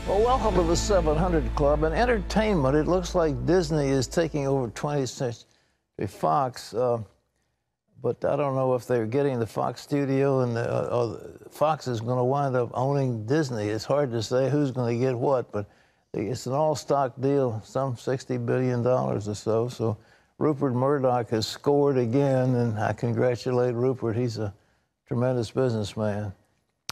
Well, welcome to the 700 Club. In entertainment, it looks like Disney is taking over 20th Century Fox, but I don't know if they're getting the Fox studio, and Fox is going to wind up owning Disney. It's hard to say who's going to get what, but it's an all-stock deal, some $60 billion or so. So Rupert Murdoch has scored again, and I congratulate Rupert. He's a tremendous businessman.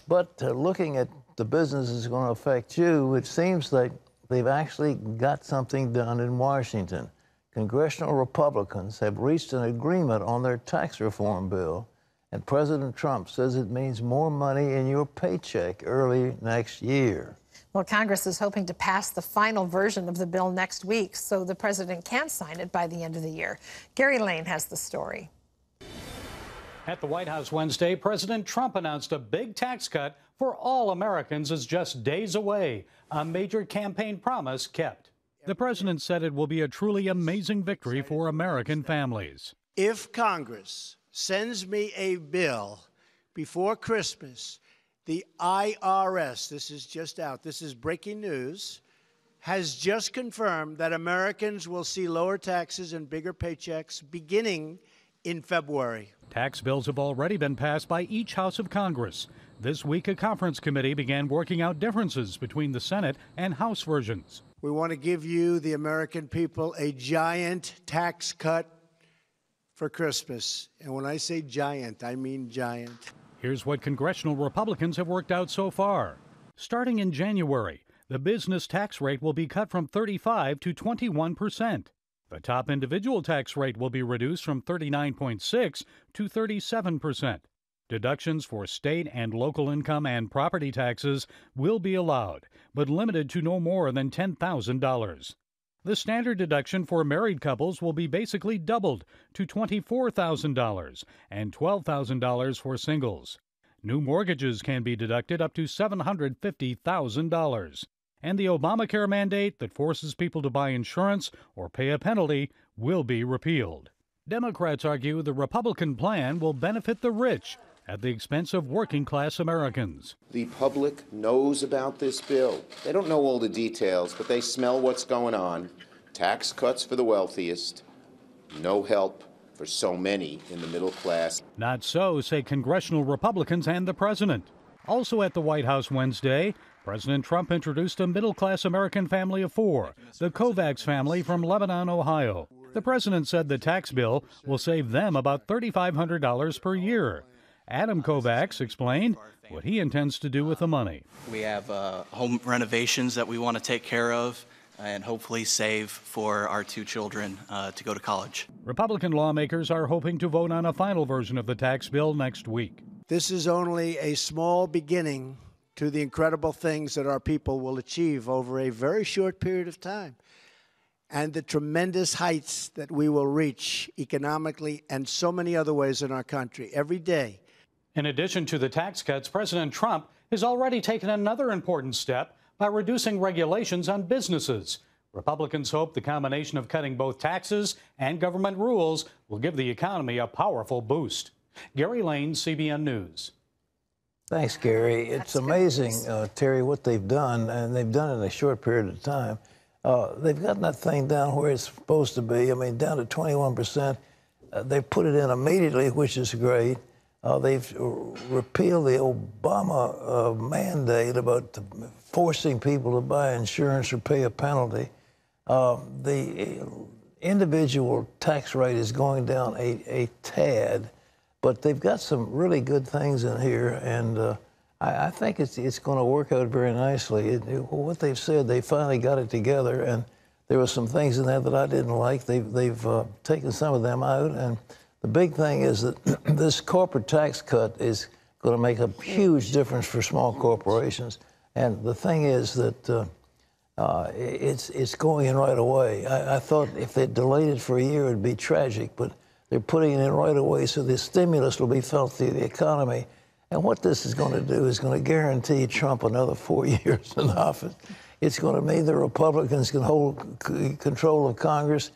But looking at the business is going to affect you, it seems like they've actually got something done in Washington. Congressional Republicans have reached an agreement on their tax reform bill, and President Trump says it means more money in your paycheck early next year. Well, Congress is hoping to pass the final version of the bill next week so the president can sign it by the end of the year. Gary Lane has the story. At the White House Wednesday, President Trump announced a big tax cut for all Americans is just days away, a major campaign promise kept. The president said it will be a truly amazing victory for American families. If Congress sends me a bill before Christmas, the IRS, this is just out, this is breaking news, has just confirmed that Americans will see lower taxes and bigger paychecks beginning in February. Tax bills have already been passed by each House of Congress. This week, a conference committee began working out differences between the Senate and House versions. We want to give you, the American people, a giant tax cut for Christmas. And when I say giant, I mean giant. Here's what congressional Republicans have worked out so far. Starting in January, the business tax rate will be cut from 35% to 21%. The top individual tax rate will be reduced from 39.6% to 37%. Deductions for state and local income and property taxes will be allowed, but limited to no more than $10,000. The standard deduction for married couples will be basically doubled to $24,000 and $12,000 for singles. New mortgages can be deducted up to $750,000. And the Obamacare mandate that forces people to buy insurance or pay a penalty will be repealed. Democrats argue the Republican plan will benefit the rich at the expense of working-class Americans. The public knows about this bill. They don't know all the details, but they smell what's going on. Tax cuts for the wealthiest, no help for so many in the middle class. Not so, say congressional Republicans and the president. Also at the White House Wednesday, President Trump introduced a middle-class American family of four, the Kovacs family from Lebanon, Ohio. The president said the tax bill will save them about $3,500 per year. Adam Kovacs explained what he intends to do with the money. We have home renovations that we want to take care of and hopefully save for our two children to go to college. Republican lawmakers are hoping to vote on a final version of the tax bill next week. This is only a small beginning to the incredible things that our people will achieve over a very short period of time, and the tremendous heights that we will reach economically and so many other ways in our country every day. In addition to the tax cuts, President Trump has already taken another important step by reducing regulations on businesses. Republicans hope the combination of cutting both taxes and government rules will give the economy a powerful boost. Gary Lane, CBN News. Thanks, Gary. It's amazing, Terry, what they've done, and they've done it in a short period of time. They've gotten that thing down where it's supposed to be. I mean, down to 21%. They put it in immediately, which is great. They've repealed the Obama mandate about forcing people to buy insurance or pay a penalty. The individual tax rate is going down a tad. But they've got some really good things in here, and I think it's going to work out very nicely. What they've said, they finally got it together, and there were some things in there that I didn't like. They've taken some of them out, and the big thing is that this corporate tax cut is going to make a huge difference for small corporations. And the thing is that it's going in right away. I thought if they delayed it for a year, it'd be tragic, but they're putting it in right away, so the stimulus will be felt through the economy. And what this is going to do is going to guarantee Trump another 4 years in office. It's going to mean the Republicans can hold control of Congress.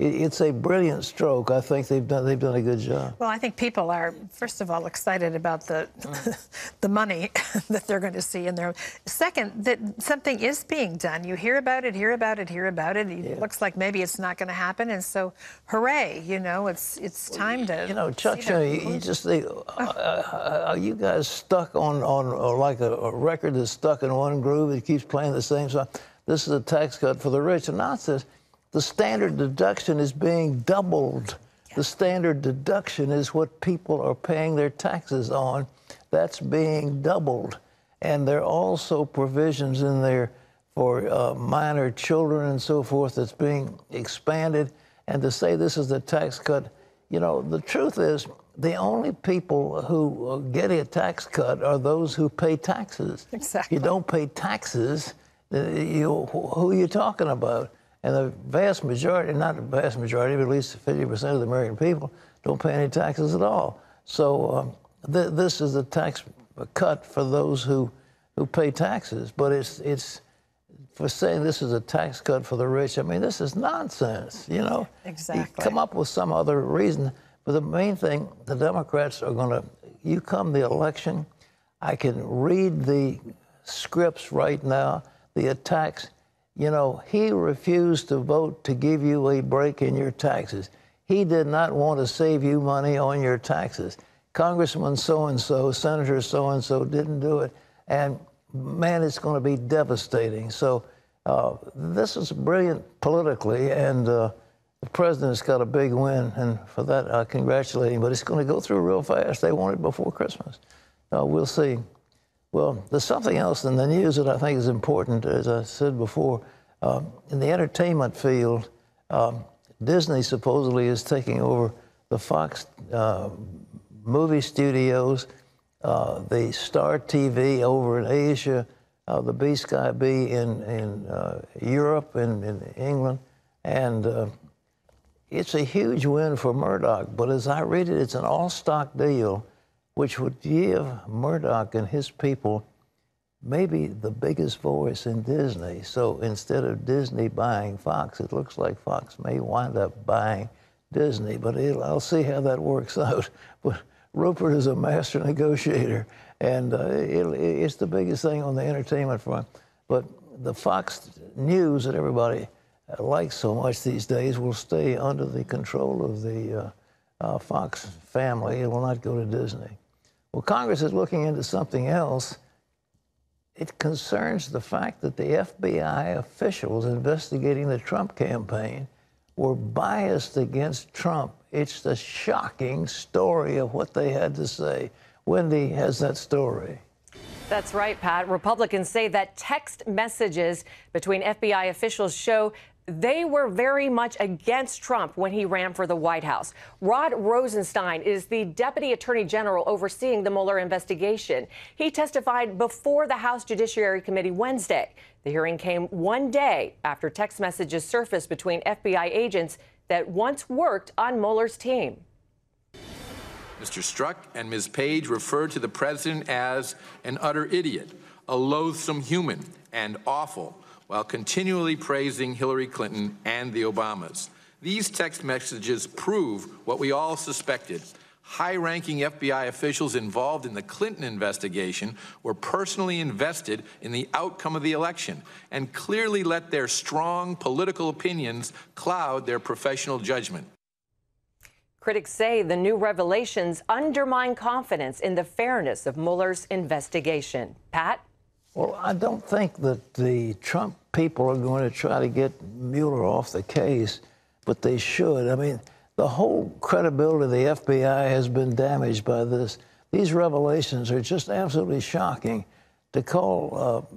it's a brilliant stroke. I think they've done a good job. Well, I think people are, first of all, excited about the money that they're going to see in there. Second, that something is being done. You hear about it, hear about it, hear about it. It looks like maybe it's not going to happen, and so, hooray! You know, it's time to. You know, Chuck, you just think, are you guys stuck on like a record that's stuck in one groove? It keeps playing the same song. This is a tax cut for the rich, and now it says the standard deduction is being doubled. Yeah. The standard deduction is what people are paying their taxes on. That's being doubled. And there are also provisions in there for minor children and so forth that's being expanded. And to say this is a tax cut, you know, the truth is the only people who get a tax cut are those who pay taxes. Exactly. You don't pay taxes, who are you talking about? And the vast majority, not the vast majority, but at least 50% of the American people don't pay any taxes at all. So this is a tax cut for those who pay taxes. But it's for saying this is a tax cut for the rich. I mean, this is nonsense, you know. Exactly. You come up with some other reason. But the main thing, the Democrats are going to, you come the election, I can read the scripts right now, the attacks. You know, he refused to vote to give you a break in your taxes. He did not want to save you money on your taxes. Congressman so-and-so, Senator so-and-so didn't do it. And, man, it's going to be devastating. So this is brilliant politically, and the president's got a big win, and for that I congratulate him. But it's going to go through real fast. They want it before Christmas. We'll see. Well, there's something else in the news that I think is important, as I said before. In the entertainment field, Disney supposedly is taking over the Fox movie studios, the Star TV over in Asia, the B-Sky B in Europe and in England. And it's a huge win for Murdoch. But as I read it, it's an all-stock deal, which would give Murdoch and his people maybe the biggest voice in Disney. So instead of Disney buying Fox, it looks like Fox may wind up buying Disney. But I'll see how that works out. But Rupert is a master negotiator, and it's the biggest thing on the entertainment front. But the Fox News that everybody likes so much these days will stay under the control of the Fox family. It will not go to Disney. Well, Congress is looking into something else. It concerns the fact that the FBI officials investigating the Trump campaign were biased against Trump. It's the shocking story of what they had to say. Wendy has that story. That's right, Pat. Republicans say that text messages between FBI officials show they were very much against Trump when he ran for the White House. Rod Rosenstein is the Deputy Attorney General overseeing the Mueller investigation. He testified before the House Judiciary Committee Wednesday. The hearing came one day after text messages surfaced between FBI agents that once worked on Mueller's team. Mr. Strzok and Ms. Page referred to the president as an utter idiot, a loathsome human, and awful, while continually praising Hillary Clinton and the Obamas. These text messages prove what we all suspected. High-ranking FBI officials involved in the Clinton investigation were personally invested in the outcome of the election and clearly let their strong political opinions cloud their professional judgment. Critics say the new revelations undermine confidence in the fairness of Mueller's investigation. Pat? Well, I don't think that the Trump people are going to try to get Mueller off the case, but they should. I mean, the whole credibility of the FBI has been damaged by this. These revelations are just absolutely shocking. To call,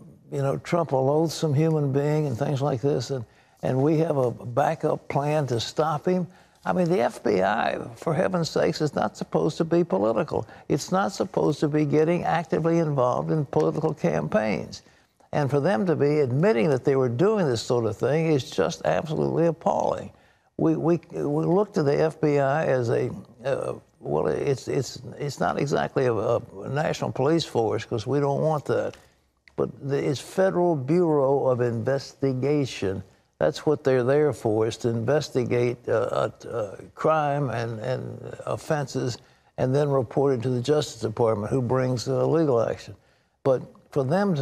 Trump a loathsome human being and things like this, and we have a backup plan to stop him. I mean, the FBI, for heaven's sakes, is not supposed to be political. It's not supposed to be getting actively involved in political campaigns. And for them to be admitting that they were doing this sort of thing is just absolutely appalling. We look to the FBI as it's not exactly a national police force, because we don't want that. But it's Federal Bureau of Investigation. That's what they're there for, is to investigate crime and offenses and then report it to the Justice Department, who brings legal action. But for them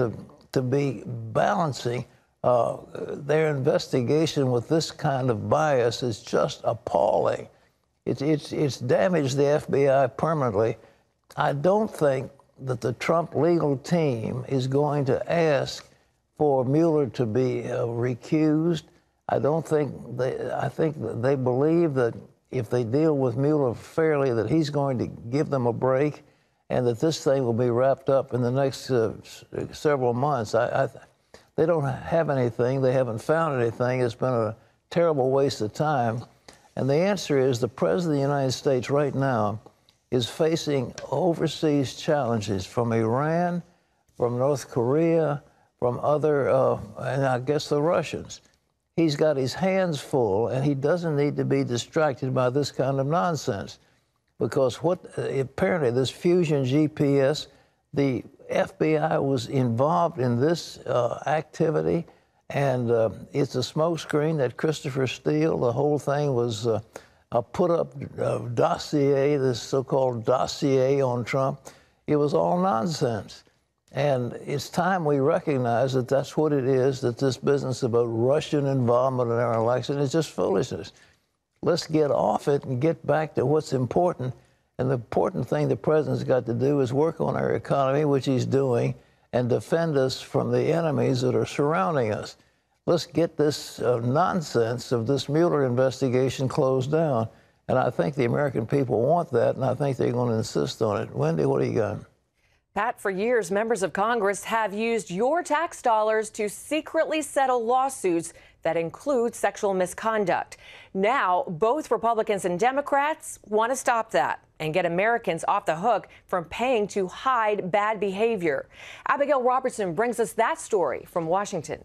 to be balancing their investigation with this kind of bias is just appalling. It's damaged the FBI permanently. I don't think that the Trump legal team is going to ask for Mueller to be recused. I think that they believe that if they deal with Mueller fairly, that he's going to give them a break and that this thing will be wrapped up in the next several months. They don't have anything. They haven't found anything. It's been a terrible waste of time. And the answer is the President of the United States right now is facing overseas challenges from Iran, from North Korea, from other, and I guess the Russians. He's got his hands full, and he doesn't need to be distracted by this kind of nonsense. Because apparently this fusion GPS, the FBI was involved in this activity, and it's a smokescreen that Christopher Steele, the whole thing was a put-up dossier, this so-called dossier on Trump. It was all nonsense. And it's time we recognize that that's what it is, that this business about Russian involvement in our election is just foolishness. Let's get off it and get back to what's important. And the important thing the president's got to do is work on our economy, which he's doing, and defend us from the enemies that are surrounding us. Let's get this nonsense of this Mueller investigation closed down. And I think the American people want that, and I think they're going to insist on it. Wendy, what do you got? Pat, for years, members of Congress have used your tax dollars to secretly settle lawsuits that include sexual misconduct. Now, both Republicans and Democrats want to stop that and get Americans off the hook from paying to hide bad behavior. Abigail Robertson brings us that story from Washington.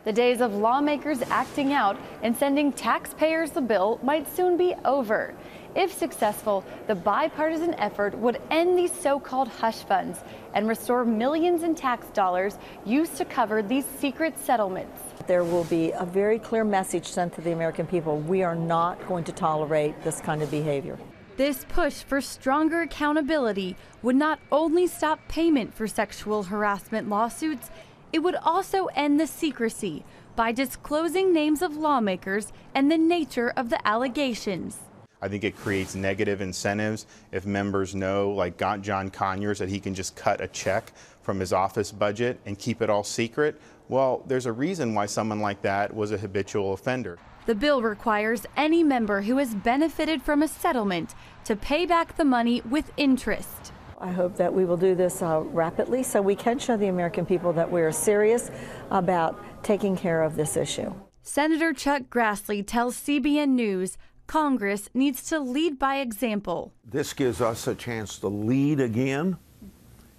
The days of lawmakers acting out and sending taxpayers the bill might soon be over. If successful, the bipartisan effort would end these so-called hush funds and restore millions in tax dollars used to cover these secret settlements. There will be a very clear message sent to the American people. We are not going to tolerate this kind of behavior. This push for stronger accountability would not only stop payment for sexual harassment lawsuits, it would also end the secrecy by disclosing names of lawmakers and the nature of the allegations. I think it creates negative incentives if members know, like John Conyers, that he can just cut a check from his office budget and keep it all secret. Well, there's a reason why someone like that was a habitual offender. The bill requires any member who has benefited from a settlement to pay back the money with interest. I hope that we will do this rapidly so we can show the American people that we are serious about taking care of this issue. Senator Chuck Grassley tells CBN News Congress needs to lead by example. This gives us a chance to lead again,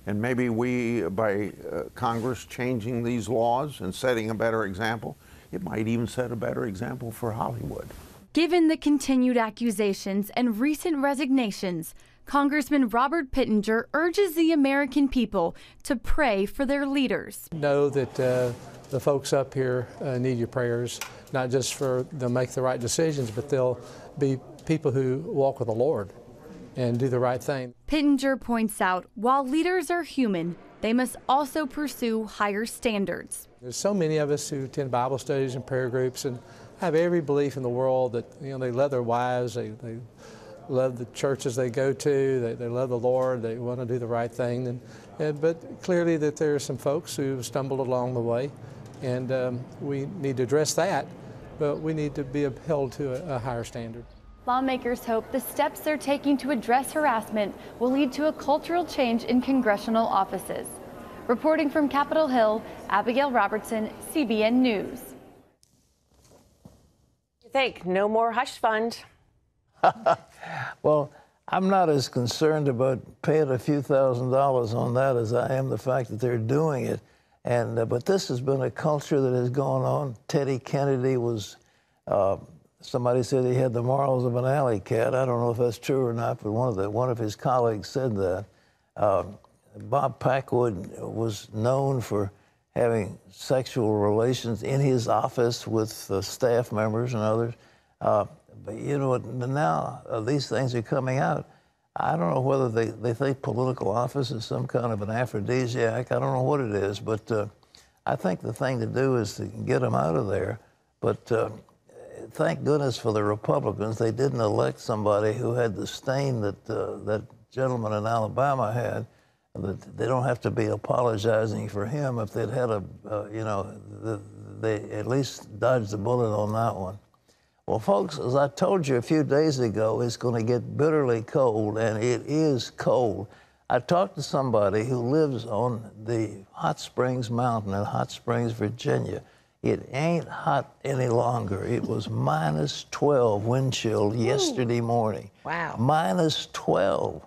and maybe we, by Congress changing these laws and setting a better example, it might even set a better example for Hollywood. Given the continued accusations and recent resignations, Congressman Robert Pittenger urges the American people to pray for their leaders. Know that the folks up here need your prayers, not just for they'll make the right decisions, but they'll be people who walk with the Lord and do the right thing. Pittenger points out while leaders are human, they must also pursue higher standards. There's so many of us who attend Bible studies and prayer groups and have every belief in the world that they love their wives, they love the churches they go to, they love the Lord, they want to do the right thing. But clearly that there are some folks who stumbled along the way, and we need to address that, but we need to be upheld to a higher standard. Lawmakers hope the steps they're taking to address harassment will lead to a cultural change in congressional offices. Reporting from Capitol Hill, Abigail Robertson, CBN News. You think no more hush fund? Well, I'm not as concerned about paying a few $1,000s on that as I am the fact that they're doing it. But this has been a culture that has gone on. Teddy Kennedy was, somebody said he had the morals of an alley cat. I don't know if that's true or not, but one of his colleagues said that. Bob Packwood was known for having sexual relations in his office with staff members and others. But you know, now these things are coming out. I don't know whether they think political office is some kind of an aphrodisiac. I don't know what it is, but I think the thing to do is to get them out of there. But thank goodness for the Republicans, they didn't elect somebody who had the stain that that gentleman in Alabama had. That they don't have to be apologizing for him. If they'd had a, you know, they at least dodged the bullet on that one. Well, folks, as I told you a few days ago, it's going to get bitterly cold, and it is cold. I talked to somebody who lives on the Hot Springs Mountain in Hot Springs, Virginia. It ain't hot any longer. It was minus 12 wind chill yesterday morning. Wow. Minus 12.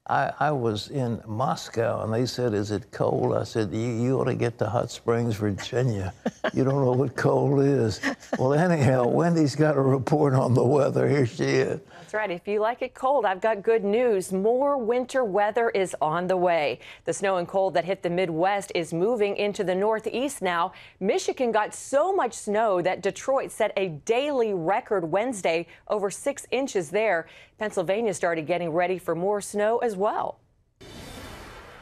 I was in Moscow, and they said, is it cold? I said, you ought to get to Hot Springs, Virginia. You don't know what cold is. Well, anyhow, Wendy's got a report on the weather. Here she is. That's right. If you like it cold, I've got good news. More winter weather is on the way. The snow and cold that hit the Midwest is moving into the Northeast now. Michigan got so much snow that Detroit set a daily record Wednesday, over 6 inches there. Pennsylvania started getting ready for more snow as well.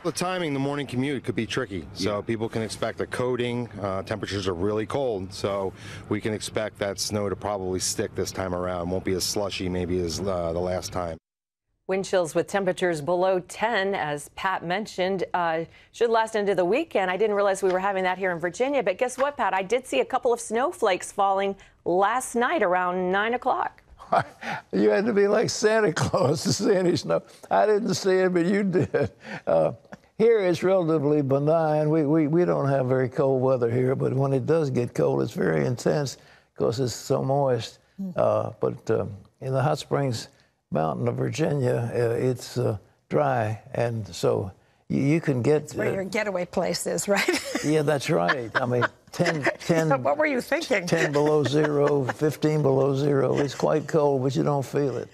The timing, the morning commute could be tricky, so people can expect a coating. Temperatures are really cold, so we can expect that snow to probably stick this time around. Won't be as slushy maybe as the last time. Wind chills with temperatures below 10, as Pat mentioned, should last into the weekend. I didn't realize we were having that here in Virginia, but guess what, Pat? I did see a couple of snowflakes falling last night around 9 o'clock. You had to be like Santa Claus to see any snow. I didn't see it, but you did. Here it's relatively benign. We don't have very cold weather here, but when it does get cold, it's very intense because it's so moist. But in the Hot Springs Mountain of Virginia, it's dry, and so you can get... That's where your getaway place is, right? Yeah, that's right. I mean, 10 what were you thinking? 10 below zero, 15 below zero. It's quite cold, but you don't feel it.